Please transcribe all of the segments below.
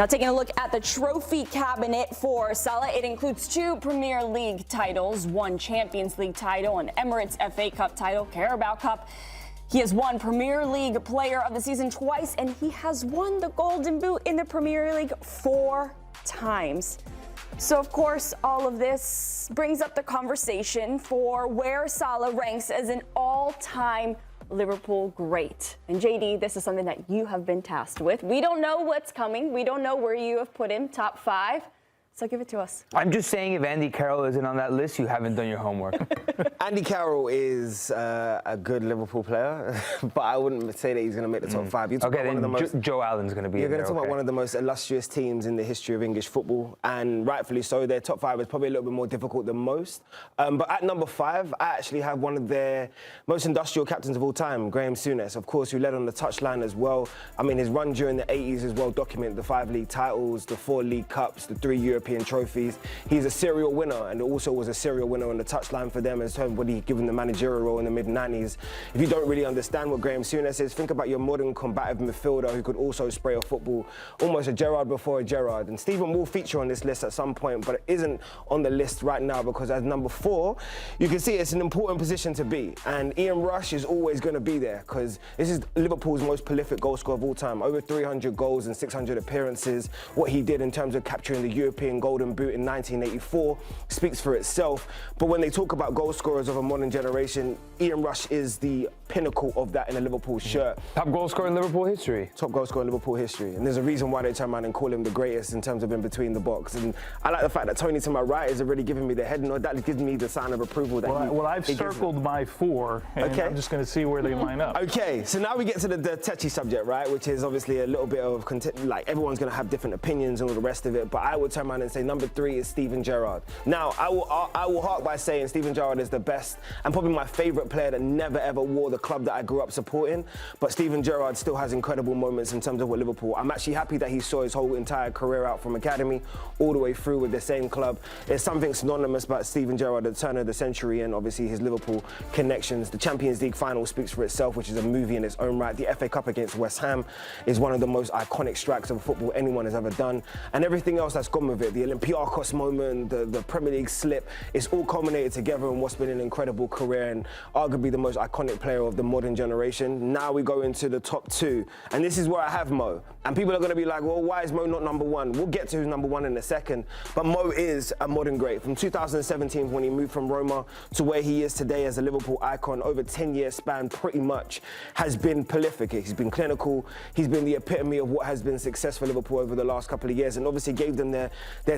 Now taking a look at the trophy cabinet for Salah, it includes 2 Premier League titles, 1 Champions League title, an Emirates FA Cup title, Carabao Cup. He has won Premier League Player of the Season twice, and he has won the Golden Boot in the Premier League 4 times. So, of course, all of this brings up the conversation for where Salah ranks as an all-time Liverpool great. And JD, this is something that you have been tasked with. We don't know what's coming. We don't know where you have put him, top 5. So give it to us. I'm just saying, if Andy Carroll isn't on that list, you haven't done your homework. Andy Carroll is a good Liverpool player, but I wouldn't say that he's going to make the top 5. Okay, then Joe Allen's going to be in there. You're going to talk about one of the most illustrious teams in the history of English football, and rightfully so. Their top 5 is probably a little bit more difficult than most. But at number 5, I actually have one of their most industrial captains of all time, Graeme Souness, of course, who led on the touchline as well. I mean, his run during the 80s is well documented. The 5 league titles, the 4 league cups, the 3 European trophies. He's a serial winner, and also was a serial winner on the touchline for them as when he given the managerial role in the mid-90s. If you don't really understand what Graeme Souness is, think about your modern combative midfielder who could also spray a football, almost a Gerrard before a Gerrard. And Stephen will feature on this list at some point, but it isn't on the list right now because as number 4, you can see it's an important position to be. And Ian Rush is always going to be there because this is Liverpool's most prolific goal scorer of all time. Over 300 goals and 600 appearances. What he did in terms of capturing the European Golden Boot in 1984 speaks for itself. But when they talk about goal scorers of a modern generation, Ian Rush is the pinnacle of that in a Liverpool shirt. Top goal scorer in Liverpool history. Top goal scorer in Liverpool history. And there's a reason why they turn around and call him the greatest in terms of in between the box. And I like the fact that Tony to my right is already giving me the head nod. That gives me the sign of approval. That I've circled my 4, and I'm just going to see where they line up. Okay, so now we get to the touchy subject, right? Which is obviously a little bit of, like, everyone's going to have different opinions and all the rest of it. But I would turn around and say number 3 is Stephen Gerrard. Now, I will hark by saying Stephen Gerrard is the best and probably my favourite player that never ever wore the club that I grew up supporting. But Stephen Gerrard still has incredible moments in terms of what Liverpool. I'm actually happy that he saw his whole entire career out from academy all the way through with the same club. There's something synonymous about Stephen Gerrard at the turn of the century and obviously his Liverpool connections. The Champions League final speaks for itself, which is a movie in its own right. The FA Cup against West Ham is one of the most iconic strikes of football anyone has ever done. And everything else that's gone with it, the Olympiacos moment, the Premier League slip, it's all culminated together in what's been an incredible career and arguably the most iconic player of the modern generation. Now we go into the top 2, and this is where I have Mo. And people are going to be like, well, why is Mo not number 1? We'll get to who's number 1 in a second. But Mo is a modern great. From 2017, when he moved from Roma to where he is today as a Liverpool icon, over 10-year span, pretty much has been prolific. He's been clinical. He's been the epitome of what has been success for Liverpool over the last couple of years, and obviously gave them their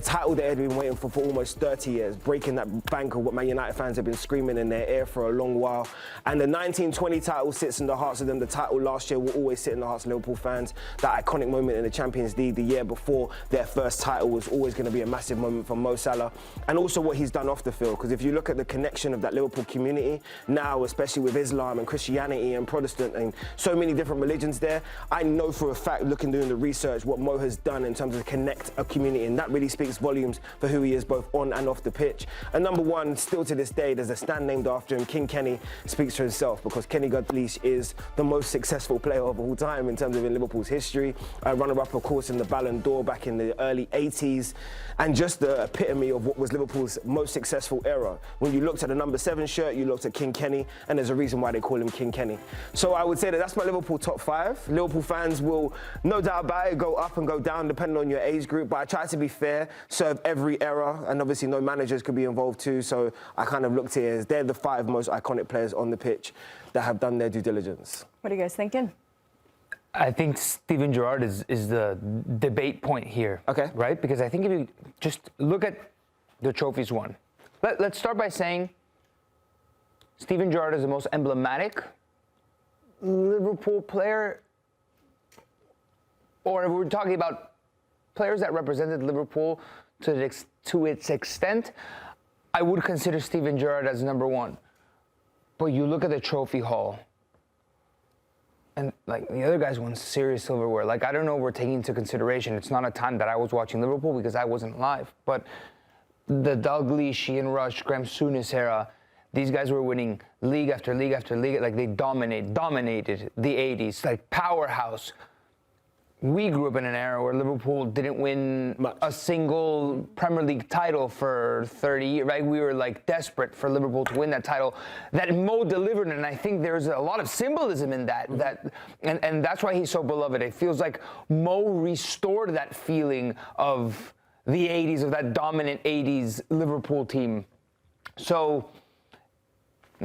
title they had been waiting for almost 30 years, breaking that bank of what Man United fans have been screaming in their ear for a long while. And the 1920 title sits in the hearts of them. The title last year will always sit in the hearts of Liverpool fans. That iconic moment in the Champions League the year before their first title was always going to be a massive moment for Mo Salah. And also what he's done off the field, because if you look at the connection of that Liverpool community now, especially with Islam and Christianity and Protestant and so many different religions there, I know for a fact, doing the research, what Mo has done in terms of connect a community, and that really speaks volumes for who he is both on and off the pitch. And number 1, still to this day, there's a stand named after him. King Kenny speaks for himself, because Kenny Dalglish is the most successful player of all time in terms of in Liverpool's history. Runner-up, of course, in the Ballon d'Or back in the early 80s, and just the epitome of what was Liverpool's most successful era. When you looked at the number 7 shirt, you looked at King Kenny, and there's a reason why they call him King Kenny. So I would say that that's my Liverpool top 5. Liverpool fans will, no doubt about it, go up and go down depending on your age group, but I try to be fair, serve every era, and obviously no managers could be involved too, so I kind of looked here as they're the 5 most iconic players on the pitch that have done their due diligence. What are you guys thinking? I think Stephen Gerrard is the debate point here. Okay. Right? Because I think if you just look at the trophies won, let's start by saying Stephen Gerrard is the most emblematic Liverpool player, or if we're talking about players that represented Liverpool to its extent, I would consider Stephen Gerrard as number 1. But you look at the trophy haul, and like the other guys won serious silverware. Like, I don't know, we're taking into consideration, it's not a time that I was watching Liverpool because I wasn't alive, but the Dalglish, Ian Rush, Graeme Souness era, these guys were winning league after league after league. Like, they dominated the 80s, like powerhouse. we grew up in an era where Liverpool didn't win a single Premier League title for 30 years, right? We were like desperate for Liverpool to win that title that Mo delivered, and I think there's a lot of symbolism in that. And that's why he's so beloved. It feels like Mo restored that feeling of the 80s, of that dominant 80s Liverpool team. So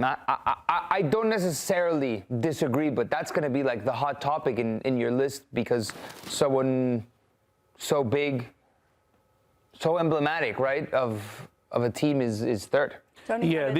I don't necessarily disagree, but that's going to be like the hot topic in your list because someone so big, so emblematic, right, of a team is third. Tony, yeah,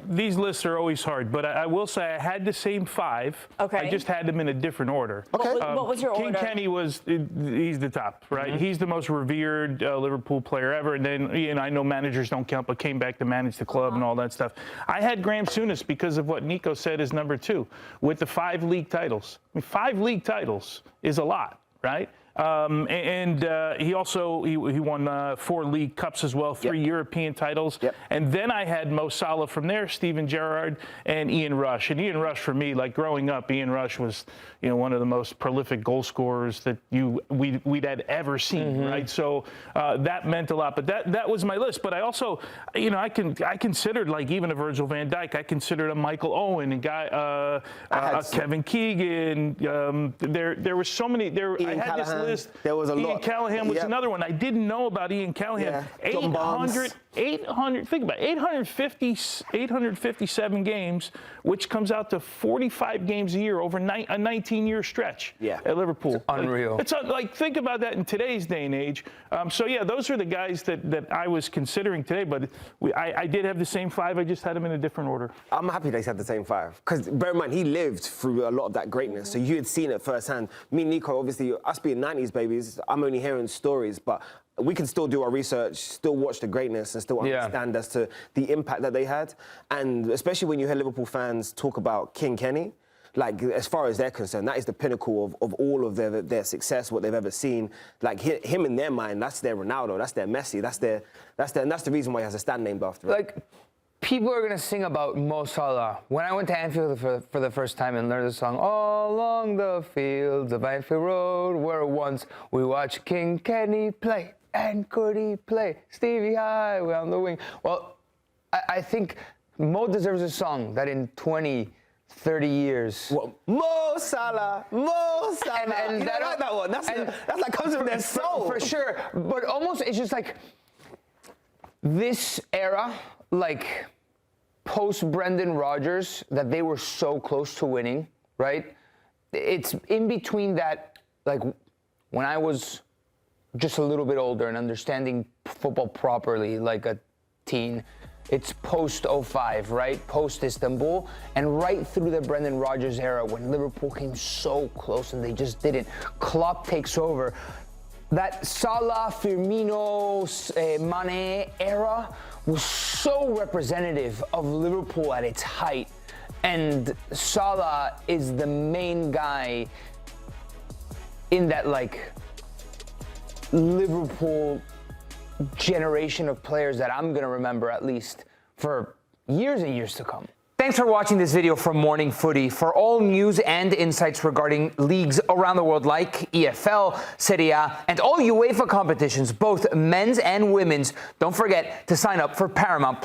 these lists are always hard, but I will say I had the same 5. Okay. I just had them in a different order. Okay. What was your King order? Kenny he's the top, right? Mm-hmm. He's the most revered Liverpool player ever. And then, I know managers don't count, but came back to manage the club and all that stuff. I had Graeme Souness because of what Nico said is number 2 with the 5 league titles. I mean, 5 league titles is a lot, right? He also he won 4 League Cups as well, 3 European titles. And then I had Mo Salah from there, Stephen Gerrard, and Ian Rush. And Ian Rush, for me, like growing up, Ian Rush was one of the most prolific goal scorers that we'd had ever seen, right? So that meant a lot. But that was my list. But I also, I considered like even a Virgil van Dijk. I considered a Michael Owen and Kevin Keegan. There were so many. I had this list. There was a lot. Ian Callahan was another one. I didn't know about Ian Callahan. 800. Think about it, 857 games, which comes out to 45 games a year over a 19-year stretch at Liverpool. It's unreal. It's like, think about that in today's day and age. Those are the guys that I was considering today, but I did have the same 5. I just had them in a different order. I'm happy they had the same 5, because bear in mind, he lived through a lot of that greatness, so you had seen it firsthand. Me and Nico, obviously, us being 90s babies, I'm only hearing stories, but we can still do our research, still watch the greatness, and still understand as to the impact that they had. And especially when you hear Liverpool fans talk about King Kenny, like, as far as they're concerned, that is the pinnacle of all of their success, what they've ever seen. Like, him in their mind, that's their Ronaldo, that's their Messi, and that's the reason why he has a stand named after him. Like, people are going to sing about Mo Salah. When I went to Anfield for the first time and learned the song, all along the fields of Anfield Road, where once we watched King Kenny play. And could he play Stevie Highway on the wing? Well, I think Mo deserves a song that in 20, 30 years. Well, Mo Salah, Mo Salah. And I like that one. That's like comes from their soul. For sure. But almost, it's just like this era, like post Brendan Rodgers, that they were so close to winning, right? It's in between that, like when I was just a little bit older and understanding football properly, like a teen. It's post 05, right? Post Istanbul, and right through the Brendan Rodgers era when Liverpool came so close and they just didn't. Klopp takes over. That Salah, Firmino, Mane era was so representative of Liverpool at its height. And Salah is the main guy in that, like, Liverpool generation of players that I'm going to remember at least for years and years to come. Thanks for watching this video from Morning Footy. For all news and insights regarding leagues around the world like EFL, Serie A, and all UEFA competitions, both men's and women's, don't forget to sign up for Paramount+.